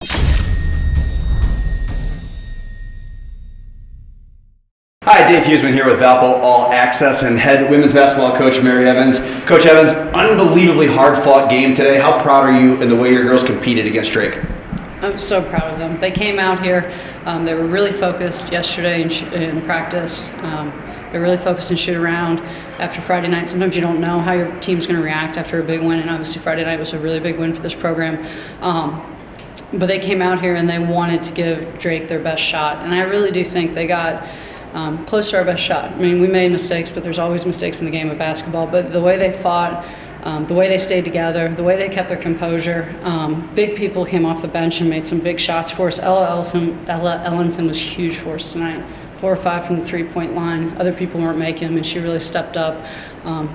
Hi, Dave Huseman here with Valpo All Access and head women's basketball coach Mary Evans. Coach Evans, unbelievably hard-fought game today. How proud are you in the way your girls competed against Drake? I'm so proud of them. They came out here. They were really focused yesterday in practice. They're really focused and shoot around after Friday night. Sometimes you don't know how your team's going to react after a big win, and obviously Friday night was a really big win for this program. But they came out here and they wanted to give Drake their best shot, and I really do think they got close to our best shot. I mean, we made mistakes, but there's always mistakes in the game of basketball. But the way they fought, the way they stayed together, the way they kept their composure, big people came off the bench and made some big shots for us. Ella Ellenson was huge for us tonight. 4 or 5 from the three-point line. Other people weren't making them, and she really stepped up.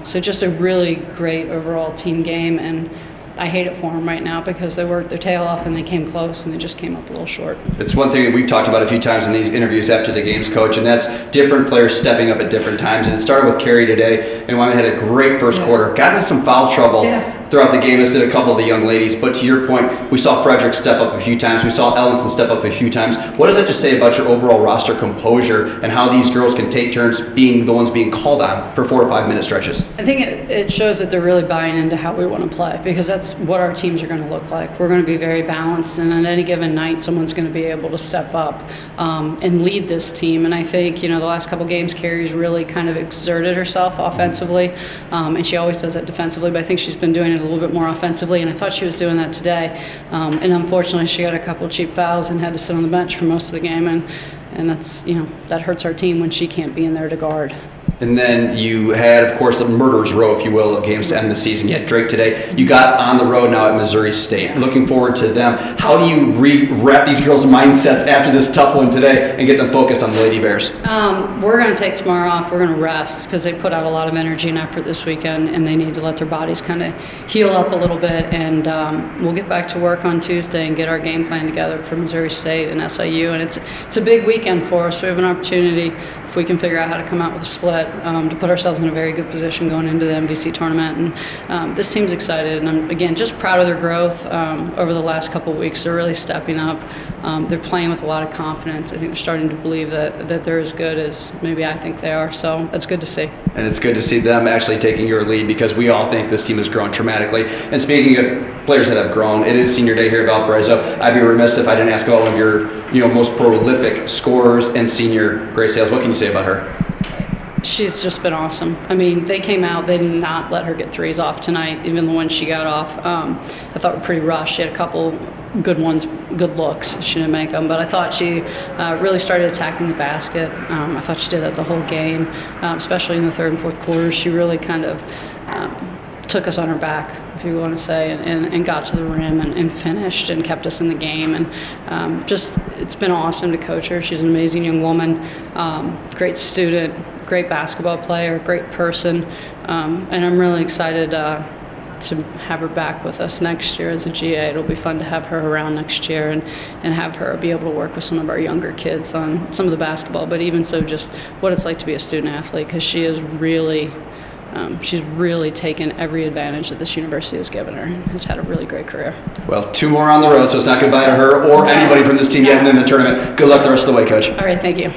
So just a really great overall team game, and I hate it for them right now because they worked their tail off and they came close and they just came up a little short. It's one thing that we've talked about a few times in these interviews after the games, Coach, and that's different players stepping up at different times. And it started with Carrie today, and Wyman had a great first quarter. Got into some foul trouble throughout the game, as did a couple of the young ladies. But to your point, we saw Frederick step up a few times. We saw Ellenson step up a few times. What does that just say about your overall roster composure and how these girls can take turns being the ones being called on for 4 to 5 minute stretches? I think it shows that they're really buying into how we want to play, because that's what our teams are going to look like. We're going to be very balanced, and on any given night, someone's going to be able to step up and lead this team. And I think, the last couple games, Carrie's really kind of exerted herself offensively, and she always does that defensively, but I think she's been doing it a little bit more offensively, and I thought she was doing that today. And unfortunately, she got a couple cheap fouls and had to sit on the bench for most of the game, and that's, that hurts our team when she can't be in there to guard. And then you had, of course, the murderer's row, if you will, of games to end the season. You had Drake today. You got on the road now at Missouri State. Looking forward to them. How do you wrap these girls' mindsets after this tough one today and get them focused on the Lady Bears? We're going to take tomorrow off. We're going to rest because they put out a lot of energy and effort this weekend, and they need to let their bodies kind of heal up a little bit. And we'll get back to work on Tuesday and get our game plan together for Missouri State and SIU. And it's a big weekend for us. We have an opportunity, if we can figure out how to come out with a split, to put ourselves in a very good position going into the MVC tournament. And this team's excited, and I'm, again, just proud of their growth over the last couple of weeks. They're really stepping up. They're playing with a lot of confidence. I think they're starting to believe that they're as good as maybe I think they are, so that's good to see. And it's good to see them actually taking your lead, because we all think this team has grown dramatically. And speaking of players that have grown, it is senior day here at Valparaiso. I'd be remiss if I didn't ask about one of your most prolific scorers and senior, Grace Hales. What can you say about her? She's just been awesome. I mean, they came out, they did not let her get threes off tonight, even the ones she got off. I thought were pretty rushed. She had a couple good ones, good looks. She didn't make them, but I thought she really started attacking the basket. I thought she did that the whole game, especially in the third and fourth quarters. She really kind of took us on her back, if you want to say, and got to the rim and finished and kept us in the game. And just, it's been awesome to coach her. She's an amazing young woman, great student, great basketball player, great person, and I'm really excited to have her back with us next year as a GA. It'll be fun to have her around next year and have her be able to work with some of our younger kids on some of the basketball, but even so just what it's like to be a student athlete, because she is really she's really taken every advantage that this university has given her and has had a really great career. Well, 2 more on the road, so it's not goodbye to her or anybody from this team yet in the tournament. Good luck the rest of the way, Coach. All right, thank you.